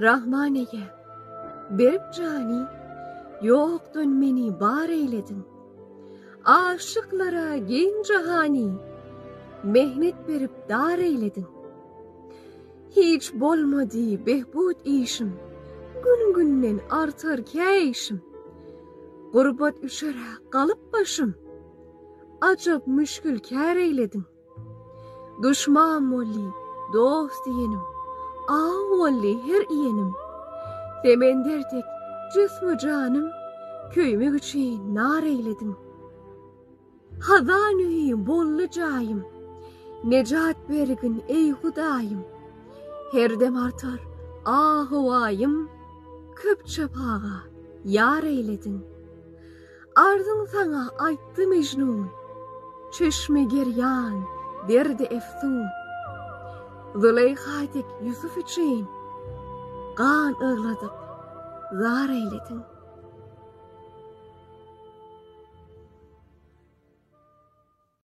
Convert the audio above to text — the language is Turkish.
Rahmaneye, berip cani, yoktun meni bar eyledin. Aşıklara gen cahani, mehnet berip dar eyledin. Hiç bolmadı behbud işim, gün günden artar keyşim. Gurbat üşere kalıp başım, acap müşkül kær eyledin. Düşman molli, dost diyenim, molli her iyenim. Demen dertek cismi canım, köyümü için nar eyledin. Hadanühi bollu cayım, necat bergin ey hudayım. Her dem artar ahuvayım, köp çapağa yar eyledin. Ardın sana ayttı Mecnun, çeşme geryan derdi eftun. Züleyxatek Yusuf için kan ağladıp zar eyledin.